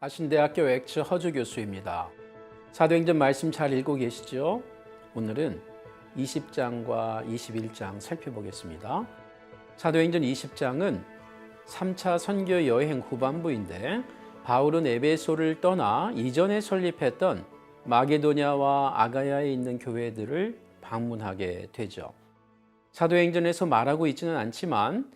아신대학교 엑츠 허주 교수입니다. 사도행전 말씀 잘 읽고 계시죠? 오늘은 20장과 21장 살펴보겠습니다. 사도행전 20장은 3차 선교 여행 후반부인데 바울은 에베소를 떠나 이전에 설립했던 마게도냐와 아가야에 있는 교회들을 방문하게 되죠. 사도행전에서 말하고 있지는 않지만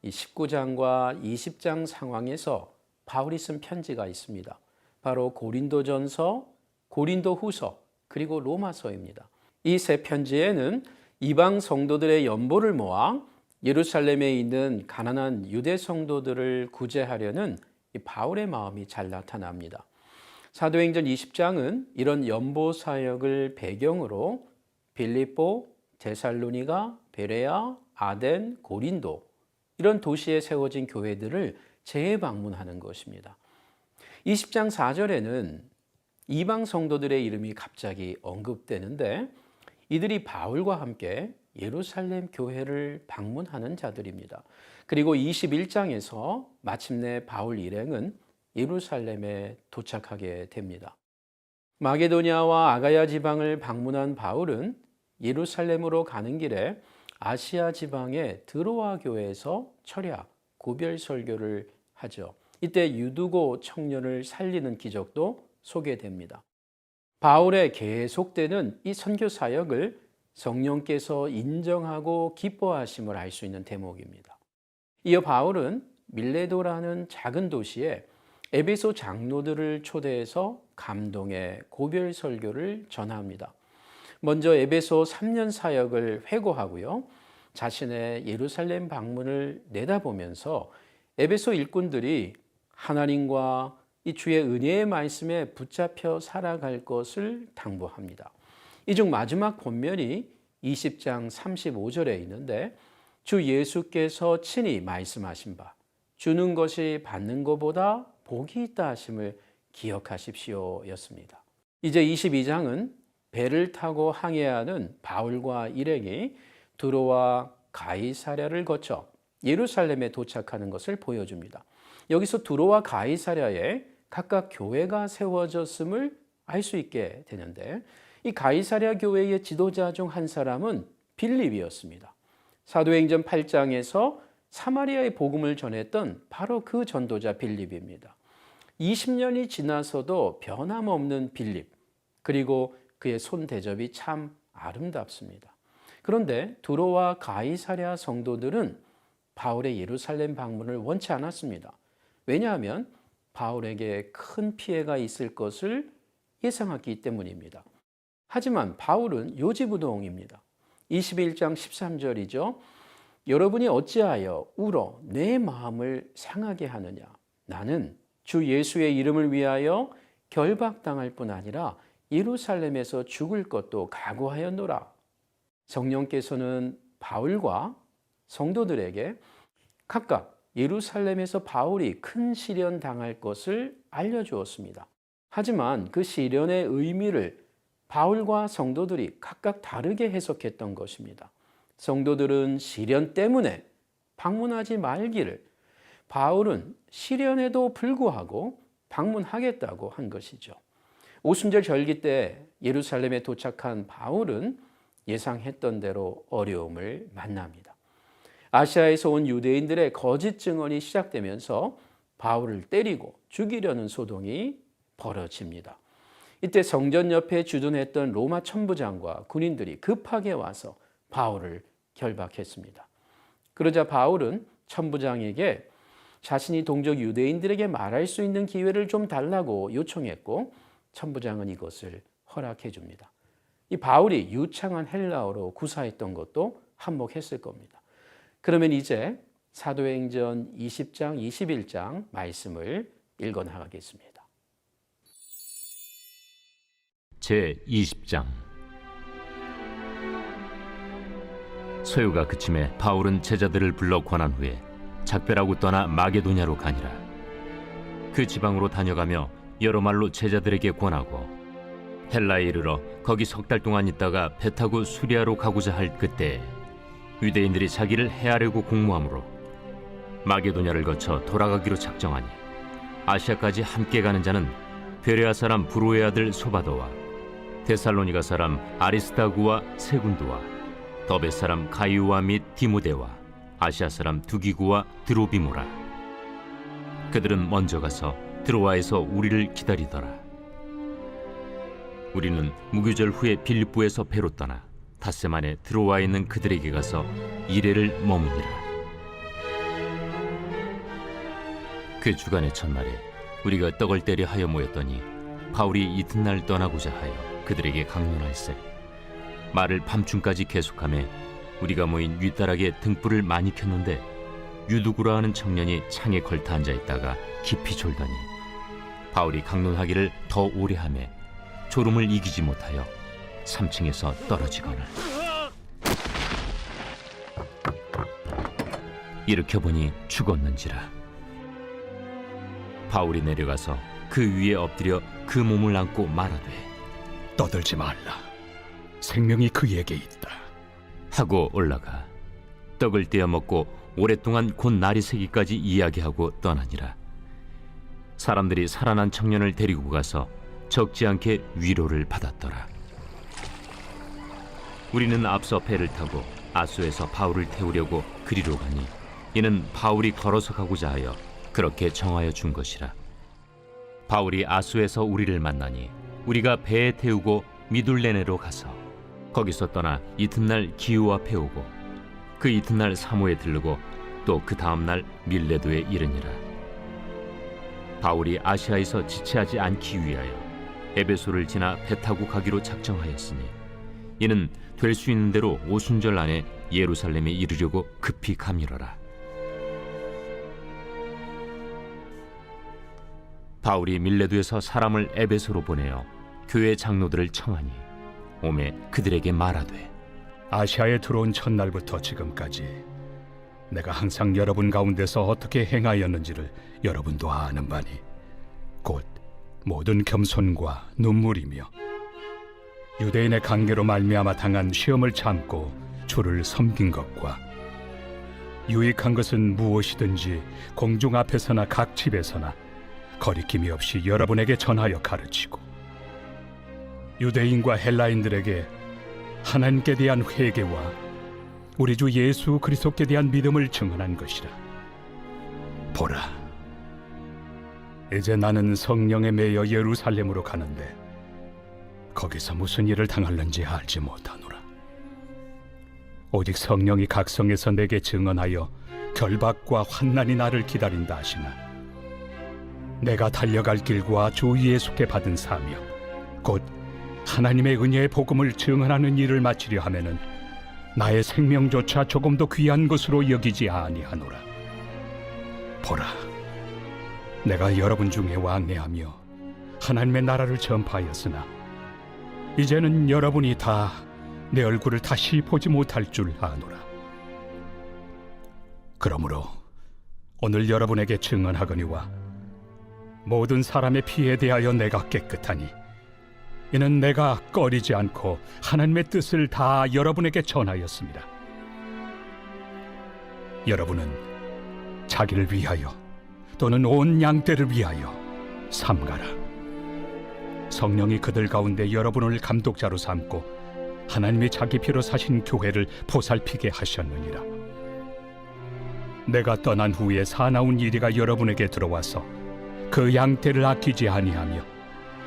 이 19장과 20장 상황에서 바울이 쓴 편지가 있습니다. 바로 고린도전서, 고린도후서, 그리고 로마서입니다. 이 세 편지에는 이방 성도들의 연보를 모아 예루살렘에 있는 가난한 유대 성도들을 구제하려는 이 바울의 마음이 잘 나타납니다. 사도행전 20장은 이런 연보 사역을 배경으로 빌립보, 데살로니가, 베레아, 아덴, 고린도 이런 도시에 세워진 교회들을 재방문하는 것입니다. 20장 4절에는 이방 성도들의 이름이 갑자기 언급되는데 이들이 바울과 함께 예루살렘 교회를 방문하는 자들입니다. 그리고 21장에서 마침내 바울 일행은 예루살렘에 도착하게 됩니다. 마게도냐와 아가야 지방을 방문한 바울은 예루살렘으로 가는 길에 아시아 지방의 드로아 교회에서 철야, 고별 설교를 하죠. 이때 유두고 청년을 살리는 기적도 소개됩니다. 바울의 계속되는 이 선교 사역을 성령께서 인정하고 기뻐하심을 알 수 있는 대목입니다. 이어 바울은 밀레도라는 작은 도시에 에베소 장로들을 초대해서 감동의 고별 설교를 전합니다. 먼저 에베소 3년 사역을 회고하고요. 자신의 예루살렘 방문을 내다보면서 에베소 일꾼들이 하나님과 이 주의 은혜의 말씀에 붙잡혀 살아갈 것을 당부합니다. 이 중 마지막 본면이 20장 35절에 있는데 주 예수께서 친히 말씀하신 바 주는 것이 받는 것보다 복이 있다 하심을 기억하십시오 였습니다. 이제 22장은 배를 타고 항해하는 바울과 일행이 드로아 가이사랴를 거쳐 예루살렘에 도착하는 것을 보여줍니다. 여기서 드로아 가이사랴에 각각 교회가 세워졌음을 알 수 있게 되는데 이 가이사랴 교회의 지도자 중 한 사람은 빌립이었습니다. 사도행전 8장에서 사마리아의 복음을 전했던 바로 그 전도자 빌립입니다. 20년이 지나서도 변함없는 빌립, 그리고 그의 손 대접이 참 아름답습니다. 그런데 드로아 가이사랴 성도들은 바울의 예루살렘 방문을 원치 않았습니다. 왜냐하면 바울에게 큰 피해가 있을 것을 예상했기 때문입니다. 하지만 바울은 요지부동입니다. 21장 13절이죠. 여러분이 어찌하여 울어 내 마음을 상하게 하느냐. 나는 주 예수의 이름을 위하여 결박당할 뿐 아니라 예루살렘에서 죽을 것도 각오하였노라. 성령께서는 바울과 성도들에게 각각 예루살렘에서 바울이 큰 시련 당할 것을 알려주었습니다. 하지만 그 시련의 의미를 바울과 성도들이 각각 다르게 해석했던 것입니다. 성도들은 시련 때문에 방문하지 말기를, 바울은 시련에도 불구하고 방문하겠다고 한 것이죠. 오순절 절기 때 예루살렘에 도착한 바울은 예상했던 대로 어려움을 만납니다. 아시아에서 온 유대인들의 거짓 증언이 시작되면서 바울을 때리고 죽이려는 소동이 벌어집니다. 이때 성전 옆에 주둔했던 로마 천부장과 군인들이 급하게 와서 바울을 결박했습니다. 그러자 바울은 천부장에게 자신이 동족 유대인들에게 말할 수 있는 기회를 좀 달라고 요청했고 천부장은 이것을 허락해 줍니다. 이 바울이 유창한 헬라어로 구사했던 것도 한몫했을 겁니다. 그러면 이제 사도행전 20장, 21장 말씀을 읽어나가겠습니다. 제20장. 소요가 그침에 바울은 제자들을 불러 권한 후에 작별하고 떠나 마게도냐로 가니라. 그 지방으로 다녀가며 여러 말로 제자들에게 권하고 헬라에 이르러 거기 석 달 동안 있다가 배 타고 수리아로 가고자 할 그때 유대인들이 자기를 해하려고 공모하므로 마게도냐를 거쳐 돌아가기로 작정하니 아시아까지 함께 가는 자는 베레아 사람 브로의 아들 소바도와 데살로니가 사람 아리스다구와 세군도와 더베 사람 가이오와 및 디모데와 아시아 사람 두기구와 드로비모라. 그들은 먼저 가서 드로아에서 우리를 기다리더라. 우리는 무교절 후에 빌립보에서 배로 떠나 닷새 만에 드로아에 있는 그들에게 가서 이레를 머무니라. 그 주간의 첫날에 우리가 떡을 때려 하여 모였더니 바울이 이튿날 떠나고자 하여 그들에게 강론할세 말을 밤중까지 계속하며 우리가 모인 윗다락에 등불을 많이 켰는데 유두구라 하는 청년이 창에 걸터 앉아 있다가 깊이 졸더니 바울이 강론하기를 더 오래 하며 졸음을 이기지 못하여 3층에서 떨어지거늘 일으켜보니 죽었는지라. 바울이 내려가서 그 위에 엎드려 그 몸을 안고 말하되 떠들지 말라. 생명이 그에게 있다. 하고 올라가 떡을 떼어 먹고 오랫동안 곧 날이 새기까지 이야기하고 떠나니라. 사람들이 살아난 청년을 데리고 가서 적지 않게 위로를 받았더라. 우리는 앞서 배를 타고 아소에서 바울을 태우려고 그리로 가니 이는 바울이 걸어서 가고자 하여 그렇게 정하여 준 것이라. 바울이 아소에서 우리를 만나니 우리가 배에 태우고 미둘레네로 가서 거기서 떠나 이튿날 기우 앞에 오고 그 이튿날 사모에 들르고 또 그 다음날 밀레도에 이르니라. 바울이 아시아에서 지체하지 않기 위하여 에베소를 지나 배 타고 가기로 작정하였으니 이는 될 수 있는 대로 오순절 안에 예루살렘에 이르려고 급히 가밀어라. 바울이 밀레도에서 사람을 에베소로 보내어 교회 장로들을 청하니 오매 그들에게 말하되 아시아에 들어온 첫날부터 지금까지 내가 항상 여러분 가운데서 어떻게 행하였는지를 여러분도 아는 바니 곧 모든 겸손과 눈물이며 유대인의 관계로 말미암아 당한 시험을 참고 주를 섬긴 것과 유익한 것은 무엇이든지 공중 앞에서나 각 집에서나 거리낌이 없이 여러분에게 전하여 가르치고 유대인과 헬라인들에게 하나님께 대한 회개와 우리 주 예수 그리스도께 대한 믿음을 증언한 것이라. 보라, 이제 나는 성령에 매여 예루살렘으로 가는데 거기서 무슨 일을 당할는지 알지 못하노라. 오직 성령이 각성에서 내게 증언하여 결박과 환난이 나를 기다린다 하시나 내가 달려갈 길과 주 예수께 받은 사명 곧 하나님의 은혜의 복음을 증언하는 일을 마치려 하면은 나의 생명조차 조금도 귀한 것으로 여기지 아니하노라. 보라, 내가 여러분 중에 왕래하며 하나님의 나라를 전파하였으나 이제는 여러분이 다 내 얼굴을 다시 보지 못할 줄 아노라. 그러므로 오늘 여러분에게 증언하거니와 모든 사람의 피에 대하여 내가 깨끗하니 이는 내가 꺼리지 않고 하나님의 뜻을 다 여러분에게 전하였습니다. 여러분은 자기를 위하여 또는 온 양떼를 위하여 삼가라. 성령이 그들 가운데 여러분을 감독자로 삼고 하나님이 자기 피로 사신 교회를 보살피게 하셨느니라. 내가 떠난 후에 사나운 이리가 여러분에게 들어와서 그 양떼를 아끼지 아니하며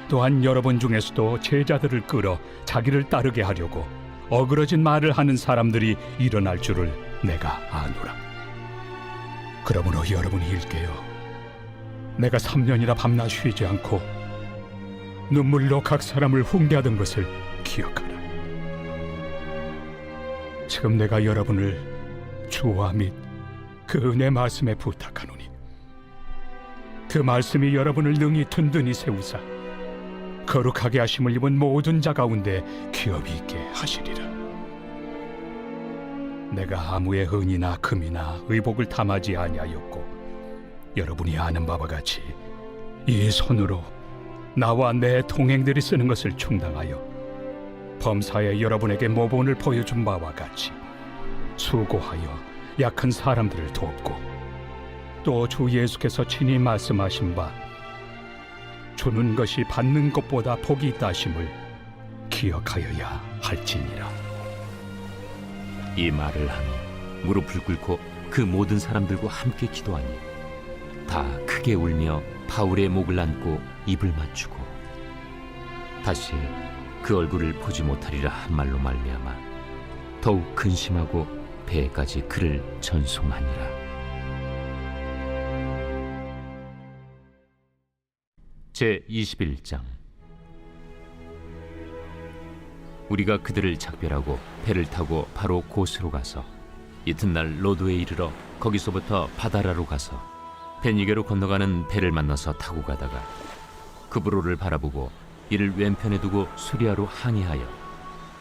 또한 여러분 중에서도 제자들을 끌어 자기를 따르게 하려고 어그러진 말을 하는 사람들이 일어날 줄을 내가 아노라. 그러므로 여러분이 일깨어 내가 3년이나 밤낮 쉬지 않고 눈물로 각 사람을 훈계하던 것을 기억하라. 지금 내가 여러분을 주와 및 그 은혜 말씀에 부탁하노니 그 말씀이 여러분을 능히 든든히 세우사 거룩하게 하심을 입은 모든 자 가운데 기업이 있게 하시리라. 내가 아무의 은이나 금이나 의복을 탐하지 아니하였고 여러분이 아는 바와 같이 이 손으로 나와 내 동행들이 쓰는 것을 충당하여 범사에 여러분에게 모본을 보여준 바와 같이 수고하여 약한 사람들을 돕고 또 주 예수께서 친히 말씀하신 바 주는 것이 받는 것보다 복이 있다 하심을 기억하여야 할지니라. 이 말을 하며 무릎을 꿇고 그 모든 사람들과 함께 기도하니 다 크게 울며 바울의 목을 안고 입을 맞추고 다시 그 얼굴을 보지 못하리라 한 말로 말미암아 더욱 근심하고 배에까지 그를 전송하니라. 제21장. 우리가 그들을 작별하고 배를 타고 바로 고스로 가서 이튿날 로도에 이르러 거기서부터 바다라로 가서 베니게로 건너가는 배를 만나서 타고 가다가 그브로를 바라보고 이를 왼편에 두고 수리아로 항해하여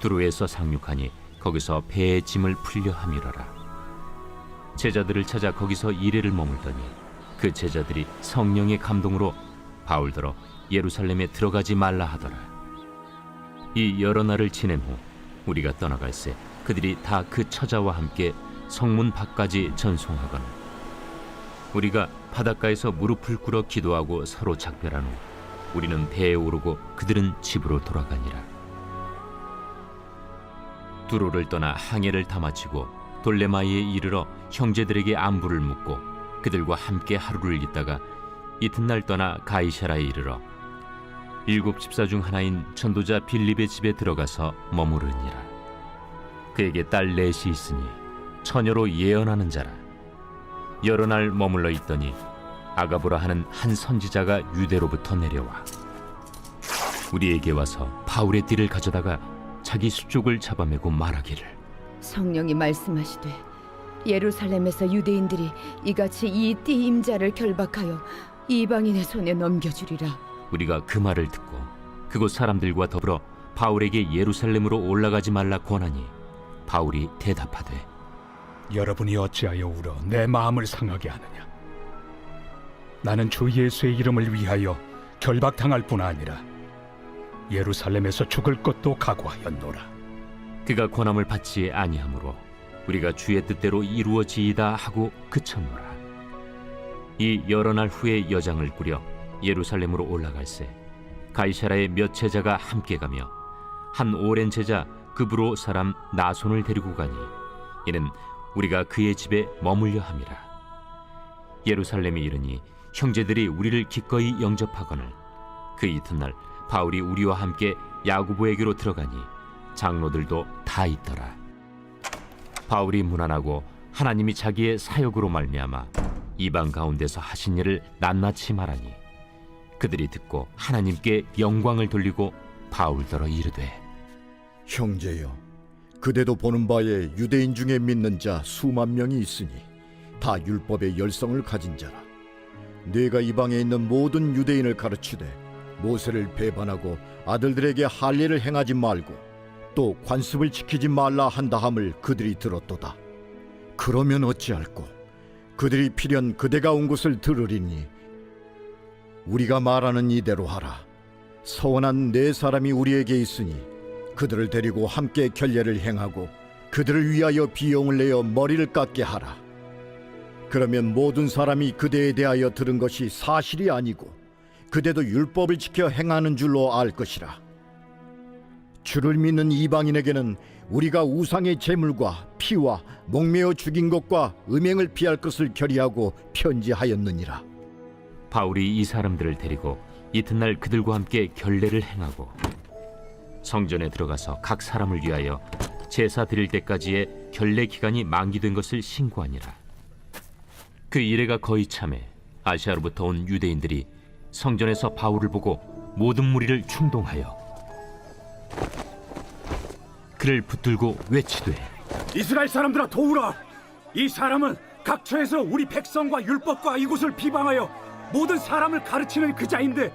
두로에서 상륙하니 거기서 배의 짐을 풀려 함이러라. 제자들을 찾아 거기서 이레를 머물더니 그 제자들이 성령의 감동으로 바울더러 예루살렘에 들어가지 말라 하더라. 이 여러 날을 지낸 후 우리가 떠나갈새 그들이 다 그 처자와 함께 성문 밖까지 전송하거늘 우리가 바닷가에서 무릎을 꿇어 기도하고 서로 작별한 후 우리는 배에 오르고 그들은 집으로 돌아가니라. 두로를 떠나 항해를 다 마치고 돌레마이에 이르러 형제들에게 안부를 묻고 그들과 함께 하루를 있다가 이튿날 떠나 가이사라에 이르러 7 집사 중 하나인 전도자 빌립의 집에 들어가서 머무르니라. 그에게 딸 넷이 있으니 처녀로 예언하는 자라. 여러 날 머물러 있더니 아가보라 하는 한 선지자가 유대로부터 내려와 우리에게 와서 바울의 띠를 가져다가 자기 수족을 잡아매고 말하기를 성령이 말씀하시되 예루살렘에서 유대인들이 이같이 이 띠 임자를 결박하여 이방인의 손에 넘겨주리라. 우리가 그 말을 듣고 그곳 사람들과 더불어 바울에게 예루살렘으로 올라가지 말라 권하니 바울이 대답하되 여러분이 어찌하여 울어 내 마음을 상하게 하느냐? 나는 주 예수의 이름을 위하여 결박당할 뿐 아니라 예루살렘에서 죽을 것도 각오하였노라. 그가 권함을 받지 아니하므로 우리가 주의 뜻대로 이루어지이다 하고 그쳤노라. 이 여러 날 후에 여장을 꾸려 예루살렘으로 올라갈새 가이사라의 몇 제자가 함께 가며 한 오랜 제자 그브로 사람 나손을 데리고 가니 이는 우리가 그의 집에 머물려 함이라. 예루살렘에 이르니 형제들이 우리를 기꺼이 영접하거늘 그 이튿날 바울이 우리와 함께 야고보에게로 들어가니 장로들도 다 있더라. 바울이 문안하고 하나님이 자기의 사역으로 말미암아 이방 가운데서 하신 일을 낱낱이 말하니 그들이 듣고 하나님께 영광을 돌리고 바울더러 이르되 형제여, 그대도 보는 바에 유대인 중에 믿는 자 수만 명이 있으니 다 율법의 열성을 가진 자라. 네가 이방에 있는 모든 유대인을 가르치되 모세를 배반하고 아들들에게 할례를 행하지 말고 또 관습을 지키지 말라 한다 함을 그들이 들었도다. 그러면 어찌할꼬? 그들이 필연 그대가 온 것을 들으리니 우리가 말하는 이대로 하라. 서원한 네 사람이 우리에게 있으니 그들을 데리고 함께 결례를 행하고 그들을 위하여 비용을 내어 머리를 깎게 하라. 그러면 모든 사람이 그대에 대하여 들은 것이 사실이 아니고 그대도 율법을 지켜 행하는 줄로 알 것이라. 주를 믿는 이방인에게는 우리가 우상의 제물과 피와 목매어 죽인 것과 음행을 피할 것을 결의하고 편지하였느니라. 바울이 이 사람들을 데리고 이튿날 그들과 함께 결례를 행하고 성전에 들어가서 각 사람을 위하여 제사 드릴 때까지의 결례 기간이 만기된 것을 신고하니라. 그 이래가 거의 참에 아시아로부터 온 유대인들이 성전에서 바울을 보고 모든 무리를 충동하여 그를 붙들고 외치되 이스라엘 사람들아 도우라. 이 사람은 각처에서 우리 백성과 율법과 이곳을 비방하여 모든 사람을 가르치는 그 자인데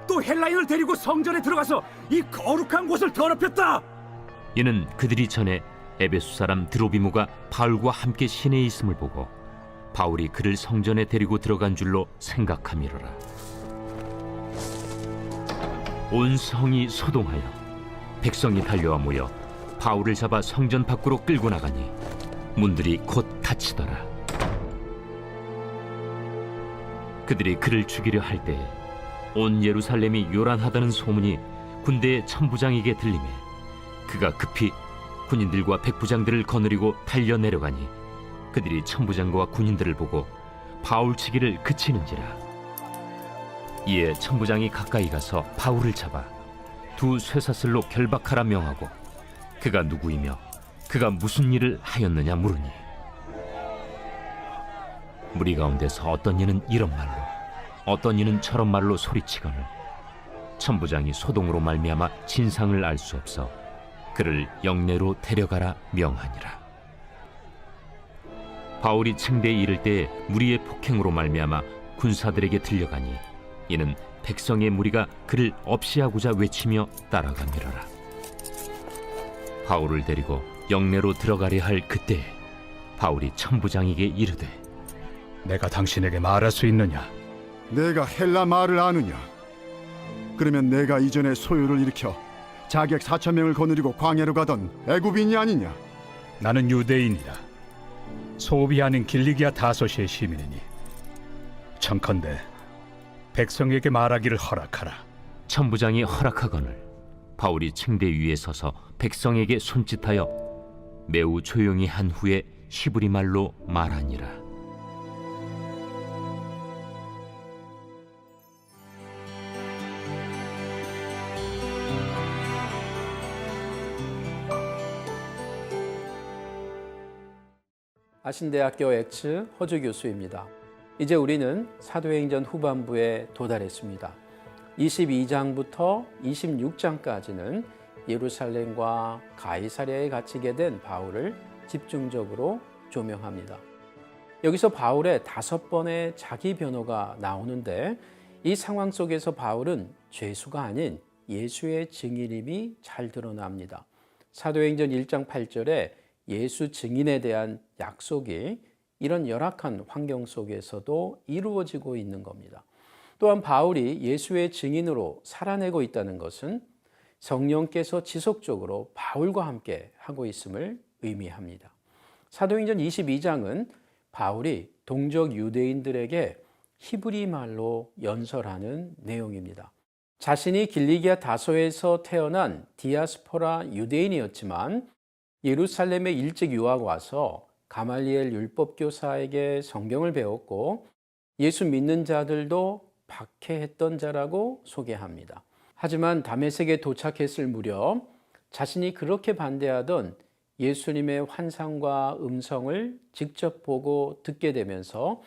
또 헬라인을 데리고 성전에 들어가서 이 거룩한 곳을 더럽혔다. 이는 그들이 전에 에베소 사람 드로비모가 바울과 함께 시내에 있음을 보고 바울이 그를 성전에 데리고 들어간 줄로 생각함이로라. 온 성이 소동하여 백성이 달려와 모여 바울을 잡아 성전 밖으로 끌고 나가니 문들이 곧 닫히더라. 그들이 그를 죽이려 할 때에 온 예루살렘이 요란하다는 소문이 군대의 천부장에게 들리매 그가 급히 군인들과 백부장들을 거느리고 달려 내려가니 그들이 천부장과 군인들을 보고 바울치기를 그치는지라. 이에 천부장이 가까이 가서 바울을 잡아 두 쇠사슬로 결박하라 명하고 그가 누구이며 그가 무슨 일을 하였느냐 물으니 무리 가운데서 어떤 이는 이런 말로 어떤 이는 저런 말로 소리치거늘 천부장이 소동으로 말미암아 진상을 알 수 없어 그를 영내로 데려가라 명하니라. 바울이 층대에 이를 때에 무리의 폭행으로 말미암아 군사들에게 들려가니 이는 백성의 무리가 그를 없이하고자 외치며 따라가미러라. 바울을 데리고 영내로 들어가려 할 그때에 바울이 천부장에게 이르되 내가 당신에게 말할 수 있느냐? 내가 헬라 말을 아느냐? 그러면 내가 이전에 소요를 일으켜 자객 4,000명을 거느리고 광야로 가던 애굽인이 아니냐? 나는 유대인이다. 소비 아닌 길리기아 다소시의 시민이니 청컨대 백성에게 말하기를 허락하라. 천부장이 허락하거늘 바울이 층대 위에 서서 백성에게 손짓하여 매우 조용히 한 후에 히브리 말로 말하니라. 아신대학교 엑츠 허주 교수입니다. 이제 우리는 사도행전 후반부에 도달했습니다. 22장부터 26장까지는 예루살렘과 가이사랴에 갇히게 된 바울을 집중적으로 조명합니다. 여기서 바울의 5번의 자기 변호가 나오는데 이 상황 속에서 바울은 죄수가 아닌 예수의 증인임이 잘 드러납니다. 사도행전 1장 8절에 예수 증인에 대한 약속이 이런 열악한 환경 속에서도 이루어지고 있는 겁니다. 또한 바울이 예수의 증인으로 살아내고 있다는 것은 성령께서 지속적으로 바울과 함께 하고 있음을 의미합니다. 사도행전 22장은 바울이 동족 유대인들에게 히브리 말로 연설하는 내용입니다. 자신이 길리기아 다소에서 태어난 디아스포라 유대인이었지만 예루살렘에 일찍 유학 와서 가말리엘 율법교사에게 성경을 배웠고 예수 믿는 자들도 박해했던 자라고 소개합니다. 하지만 다메섹에 도착했을 무렵 자신이 그렇게 반대하던 예수님의 환상과 음성을 직접 보고 듣게 되면서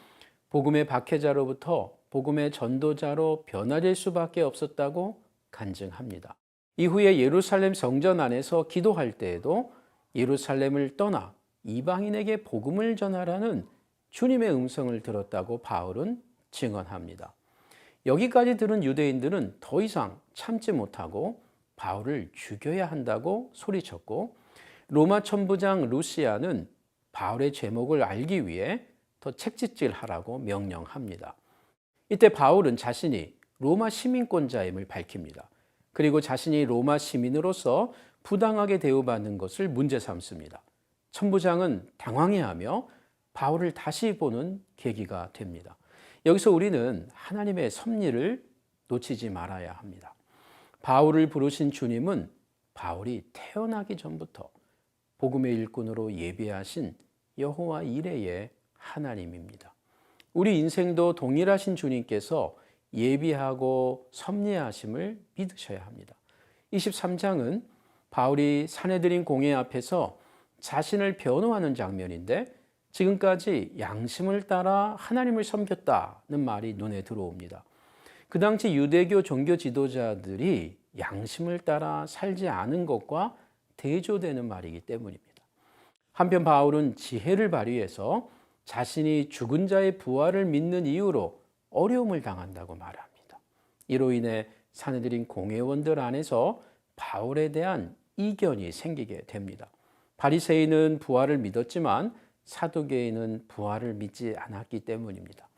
복음의 박해자로부터 복음의 전도자로 변화될 수밖에 없었다고 간증합니다. 이후에 예루살렘 성전 안에서 기도할 때에도 예루살렘을 떠나 이방인에게 복음을 전하라는 주님의 음성을 들었다고 바울은 증언합니다. 여기까지 들은 유대인들은 더 이상 참지 못하고 바울을 죽여야 한다고 소리쳤고 로마 천부장 루시아는 바울의 죄목을 알기 위해 더 책짓질하라고 명령합니다. 이때 바울은 자신이 로마 시민권자임을 밝힙니다. 그리고 자신이 로마 시민으로서 부당하게 대우받는 것을 문제 삼습니다. 천부장은 당황해하며 바울을 다시 보는 계기가 됩니다. 여기서 우리는 하나님의 섭리를 놓치지 말아야 합니다. 바울을 부르신 주님은 바울이 태어나기 전부터 복음의 일꾼으로 예비하신 여호와 이레의 하나님입니다. 우리 인생도 동일하신 주님께서 예비하고 섭리하심을 믿으셔야 합니다. 23장은 바울이 사내들인 공회 앞에서 자신을 변호하는 장면인데 지금까지 양심을 따라 하나님을 섬겼다는 말이 눈에 들어옵니다. 그 당시 유대교 종교 지도자들이 양심을 따라 살지 않은 것과 대조되는 말이기 때문입니다. 한편 바울은 지혜를 발휘해서 자신이 죽은 자의 부활을 믿는 이유로 어려움을 당한다고 말합니다. 이로 인해 사내들인 공회원들 안에서 바울에 대한 이견이 생기게 됩니다. 바리새인은 부활을 믿었지만 사두개인은 부활을 믿지 않았기 때문입니다.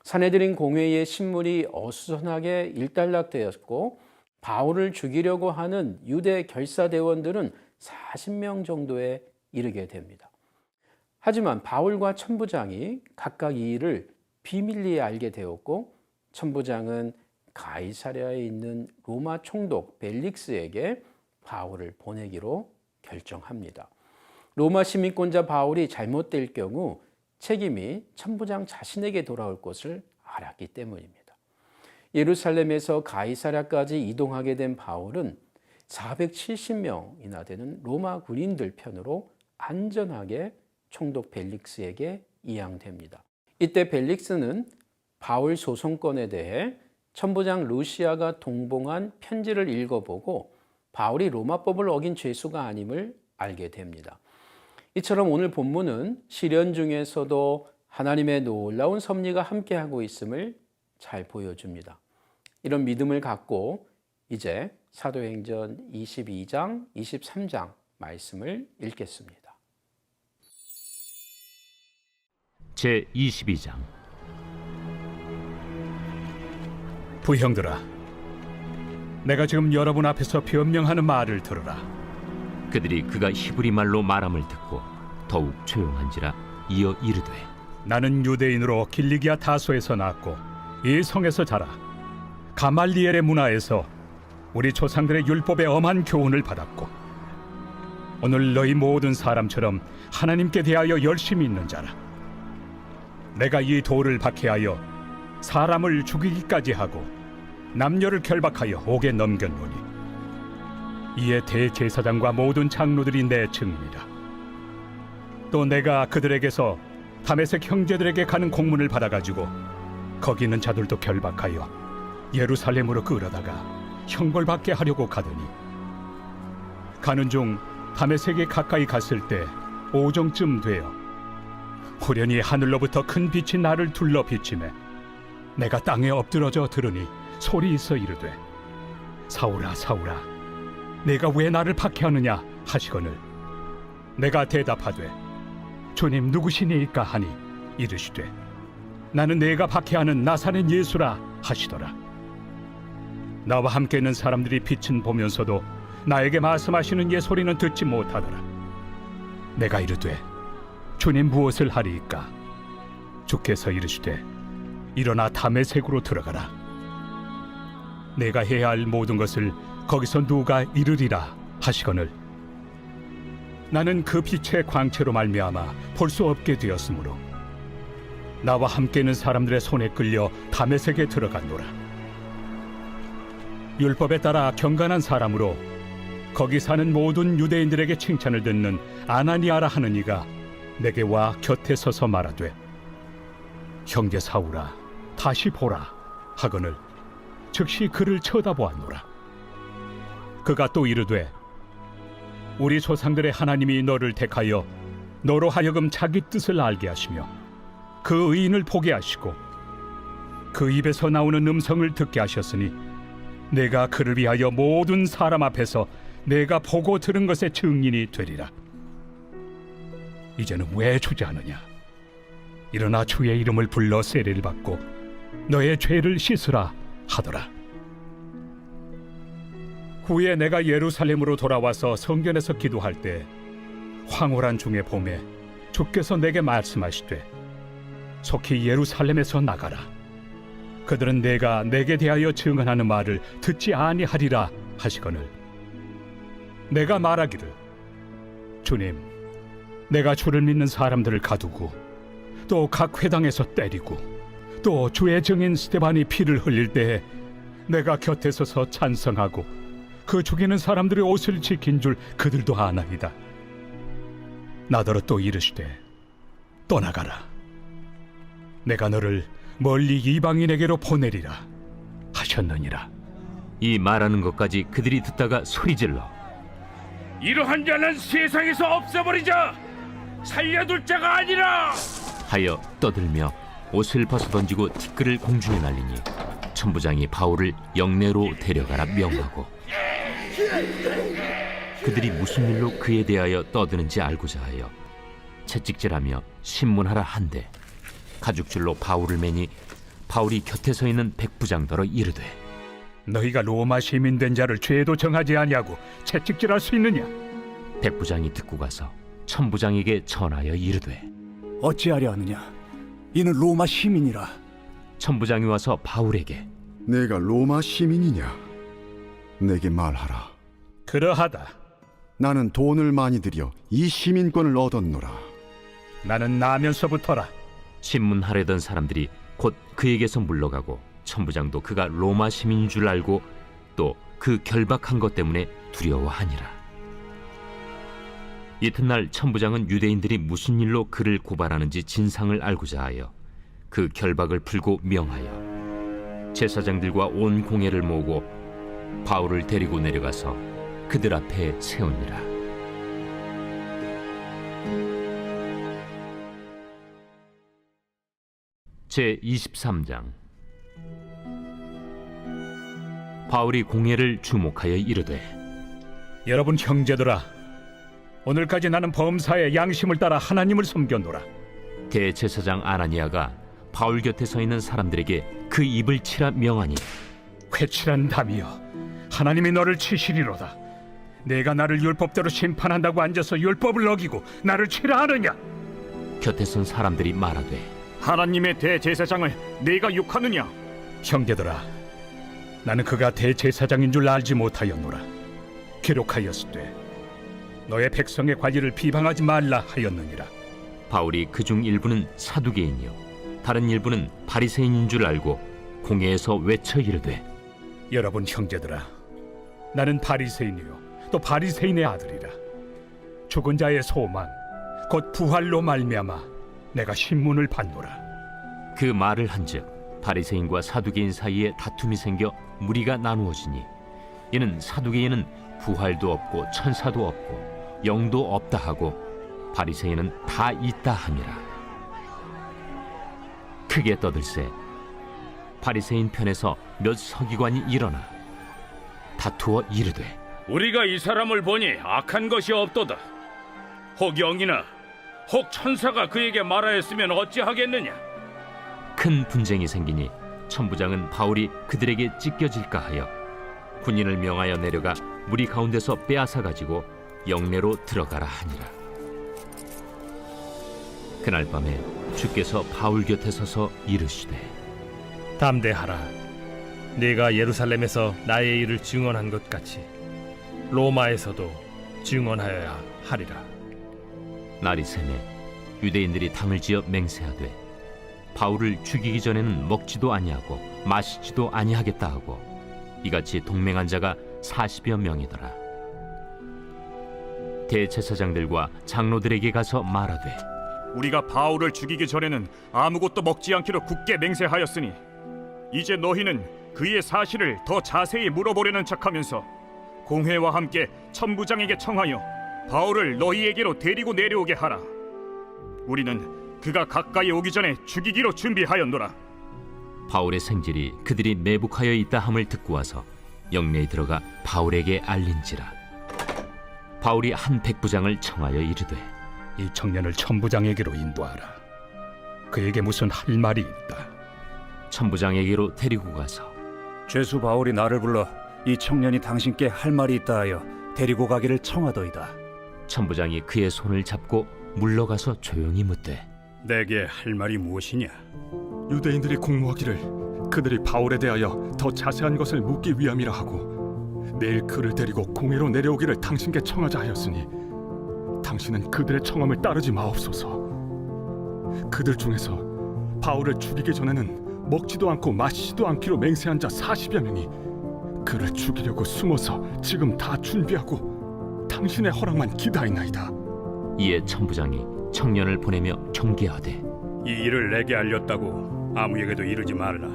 사내들인 공회의 신문이 어수선하게 일단락되었고 바울을 죽이려고 하는 유대 결사대원들은 40명 정도에 이르게 됩니다. 하지만 바울과 천부장이 각각 이 일을 비밀리에 알게 되었고 천부장은 가이사랴에 있는 로마 총독 벨릭스에게 바울을 보내기로 결정합니다. 로마 시민권자 바울이 잘못될 경우 책임이 천부장 자신에게 돌아올 것을 알았기 때문입니다. 예루살렘에서 가이사랴까지 이동하게 된 바울은 470명이나 되는 로마 군인들 편으로 안전하게 총독 벨릭스에게 이양됩니다. 이때 벨릭스는 바울 소송권에 대해 천부장 루시아가 동봉한 편지를 읽어보고 바울이 로마법을 어긴 죄수가 아님을 알게 됩니다. 이처럼 오늘 본문은 시련 중에서도 하나님의 놀라운 섭리가 함께하고 있음을 잘 보여줍니다. 이런 믿음을 갖고 이제 사도행전 22장, 23장 말씀을 읽겠습니다. 제22장. 부형들아, 내가 지금 여러분 앞에서 변명하는 말을 들으라. 그들이 그가 히브리 말로 말함을 듣고 더욱 조용한지라 이어 이르되, 나는 유대인으로 길리기아 다소에서 낳았고 이 성에서 자라 가말리엘의 문화에서 우리 조상들의 율법의 엄한 교훈을 받았고 오늘 너희 모든 사람처럼 하나님께 대하여 열심히 있는 자라. 내가 이 돌을 박해하여 사람을 죽이기까지 하고 남녀를 결박하여 옥에 넘겼노니 이에 대제사장과 모든 장로들이 내 증인이라. 또 내가 그들에게서 다메섹 형제들에게 가는 공문을 받아가지고 거기 있는 자들도 결박하여 예루살렘으로 끌어다가 형벌받게 하려고 가더니 가는 중 다메섹에 가까이 갔을 때 오정쯤 되어 후련히 하늘로부터 큰 빛이 나를 둘러 비치매 내가 땅에 엎드러져 들으니 소리 있어 이르되, 사울아 사울아 내가 왜 나를 박해하느냐 하시거늘 내가 대답하되, 주님 누구시니이까 하니 이르시되, 나는 내가 박해하는 나사렛 예수라 하시더라. 나와 함께 있는 사람들이 빛은 보면서도 나에게 말씀하시는 예 소리는 듣지 못하더라. 내가 이르되, 주님 무엇을 하리이까? 주께서 이르시되, 일어나 다메섹으로 들어가라. 내가 해야 할 모든 것을 거기서 누가 이르리라 하시거늘 나는 그 빛의 광채로 말미암아 볼 수 없게 되었으므로 나와 함께 있는 사람들의 손에 끌려 다메섹에 들어갔노라. 율법에 따라 경건한 사람으로 거기 사는 모든 유대인들에게 칭찬을 듣는 아나니아라 하는 이가 내게 와 곁에 서서 말하되, 형제 사울아 다시 보라 하거늘 즉시 그를 쳐다보았노라. 그가 또 이르되, 우리 조상들의 하나님이 너를 택하여 너로 하여금 자기 뜻을 알게 하시며 그 의인을 보게 하시고 그 입에서 나오는 음성을 듣게 하셨으니 내가 그를 위하여 모든 사람 앞에서 내가 보고 들은 것의 증인이 되리라. 이제는 왜 주저하느냐? 일어나 주의 이름을 불러 세례를 받고 너의 죄를 씻으라 하더라. 후에 내가 예루살렘으로 돌아와서 성전에서 기도할 때 황홀한 중에 봄에 주께서 내게 말씀하시되, 속히 예루살렘에서 나가라. 그들은 내가 내게 대하여 증언하는 말을 듣지 아니하리라 하시거늘 내가 말하기를, 주님 내가 주를 믿는 사람들을 가두고 또 각 회당에서 때리고 또 주의 증인 스데반이 피를 흘릴 때에 내가 곁에 서서 찬성하고 그 죽이는 사람들의 옷을 지킨 줄 그들도 아나이다. 나더러 또 이르시되, 떠나가라. 내가 너를 멀리 이방인에게로 보내리라 하셨느니라. 이 말하는 것까지 그들이 듣다가 소리질러, 이러한 자는 세상에서 없애버리자. 살려둘 자가 아니라 하여 떠들며 옷을 벗어던지고 티끌을 공중에 날리니 천부장이 바울을 영내로 데려가라 명하고, 그들이 무슨 일로 그에 대하여 떠드는지 알고자 하여 채찍질하며 신문하라 한데 가죽줄로 바울을 매니 바울이 곁에 서 있는 백부장더러 이르되, 너희가 로마 시민 된 자를 죄도 정하지 아니하고 채찍질할 수 있느냐? 백부장이 듣고 가서 천부장에게 전하여 이르되, 어찌하려 하느냐? 이는 로마 시민이라. 천부장이 와서 바울에게, 내가 로마 시민이냐? 내게 말하라. 그러하다. 나는 돈을 많이 들여 이 시민권을 얻었노라. 나는 나면서부터라. 신문하려던 사람들이 곧 그에게서 물러가고 천부장도 그가 로마 시민인 줄 알고 또 그 결박한 것 때문에 두려워하니라. 이튿날 천부장은 유대인들이 무슨 일로 그를 고발하는지 진상을 알고자 하여 그 결박을 풀고 명하여 제사장들과 온 공회를 모으고 바울을 데리고 내려가서 그들 앞에 세우니라. 제23장. 바울이 공회를 주목하여 이르되, 여러분 형제들아, 오늘까지 나는 범사의 양심을 따라 하나님을 섬겼노라. 대제사장 아나니아가 바울 곁에 서 있는 사람들에게 그 입을 치라 명하니, 회칠한 담이여, 하나님이 너를 치시리로다. 내가 나를 율법대로 심판한다고 앉아서 율법을 어기고 나를 치라 하느냐? 곁에 선 사람들이 말하되, 하나님의 대제사장을 네가 욕하느냐? 형제들아, 나는 그가 대제사장인 줄 알지 못하였노라. 기록하였으되 너의 백성의 관리를 비방하지 말라 하였느니라. 바울이 그중 일부는 사두개인이요 다른 일부는 바리새인인 줄 알고 공회에서 외쳐 이르되, 여러분 형제들아, 나는 바리새인이요 또 바리새인의 아들이라. 죽은 자의 소망 곧 부활로 말미암아 내가 신문을 받노라. 그 말을 한즉 바리새인과 사두개인 사이에 다툼이 생겨 무리가 나누어지니, 이는 사두개인은 부활도 없고 천사도 없고 영도 없다 하고 바리새인은 다 있다 함이라. 크게 떠들세 바리새인 편에서 몇 서기관이 일어나 다투어 이르되, 우리가 이 사람을 보니 악한 것이 없도다. 혹 영이나 혹 천사가 그에게 말하였으면 어찌하겠느냐? 큰 분쟁이 생기니 천부장은 바울이 그들에게 찢겨질까 하여 군인을 명하여 내려가 무리 가운데서 빼앗아 가지고 영내로 들어가라 하니라. 그날 밤에 주께서 바울 곁에 서서 이르시되, 담대하라. 네가 예루살렘에서 나의 일을 증언한 것 같이 로마에서도 증언하여야 하리라. 날이 새매 유대인들이 당을 지어 맹세하되 바울을 죽이기 전에는 먹지도 아니하고 마시지도 아니하겠다 하고 이같이 동맹한 자가 40여 명이더라. 대제사장들과 장로들에게 가서 말하되, 우리가 바울을 죽이기 전에는 아무것도 먹지 않기로 굳게 맹세하였으니 이제 너희는 그의 사실을 더 자세히 물어보려는 척하면서 공회와 함께 천부장에게 청하여 바울을 너희에게로 데리고 내려오게 하라. 우리는 그가 가까이 오기 전에 죽이기로 준비하였노라. 바울의 생질이 그들이 매복하여 있다 함을 듣고 와서 영내에 들어가 바울에게 알린지라. 바울이 한 백부장을 청하여 이르되, 이 청년을 천부장에게로 인도하라. 그에게 무슨 할 말이 있다. 천부장에게로 데리고 가서 죄수 바울이 나를 불러 이 청년이 당신께 할 말이 있다 하여 데리고 가기를 청하더이다. 천부장이 그의 손을 잡고 물러가서 조용히 묻되, 내게 할 말이 무엇이냐? 유대인들이 공모하기를 그들이 바울에 대하여 더 자세한 것을 묻기 위함이라 하고 내일 그를 데리고 공회로 내려오기를 당신께 청하자 하였으니 당신은 그들의 청함을 따르지 마옵소서. 그들 중에서 바울을 죽이기 전에는 먹지도 않고 마시지도 않기로 맹세한 자 40여 명이 그를 죽이려고 숨어서 지금 다 준비하고 당신의 허락만 기다리나이다. 이에 천부장이 청년을 보내며 경계하되, 이 일을 내게 알렸다고 아무에게도 이르지 말라.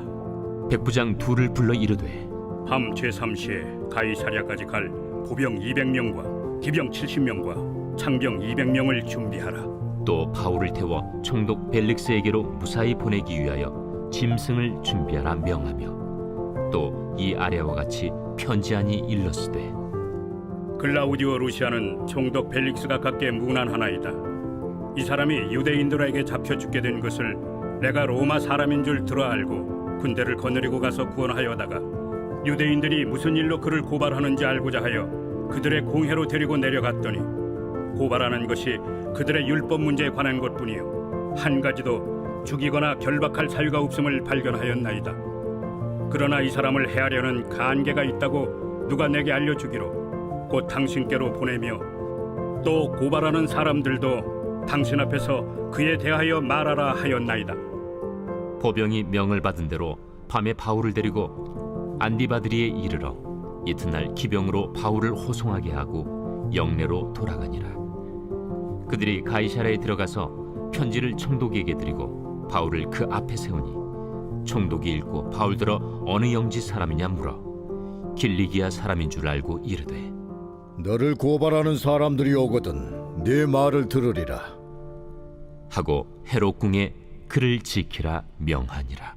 백부장 둘을 불러 이르되, 밤 제3시에 가이사랴까지 갈 보병 200명과 기병 70명과 창병 200명을 준비하라. 또 바울을 태워 총독 벨릭스에게로 무사히 보내기 위하여 짐승을 준비하라 명하며 또 이 아래와 같이 편지하니 일렀으되, 글라우디오 루시아는 총독 벨릭스가 갖게 문안하나이다. 이 사람이 유대인들에게 잡혀 죽게 된 것을 내가 로마 사람인 줄 들어 알고 군대를 거느리고 가서 구원하여다가 유대인들이 무슨 일로 그를 고발하는지 알고자 하여 그들의 공회로 데리고 내려갔더니 고발하는 것이 그들의 율법 문제에 관한 것뿐이요 한 가지도 죽이거나 결박할 사유가 없음을 발견하였나이다. 그러나 이 사람을 해하려는 간계가 있다고 누가 내게 알려주기로 곧 당신께로 보내며 또 고발하는 사람들도 당신 앞에서 그에 대하여 말하라 하였나이다. 보병이 명을 받은 대로 밤에 바울을 데리고 안디바드리에 이르러 이튿날 기병으로 바울을 호송하게 하고 영내로 돌아가니라. 그들이 가이사랴에 들어가서 편지를 총독에게 드리고 바울을 그 앞에 세우니 총독이 읽고 바울더러 어느 영지 사람이냐 물어 길리기아 사람인 줄 알고 이르되 너를 고발하는 사람들이 오거든 네 말을 들으리라 하고 헤롯 궁에 그를 지키라 명하니라.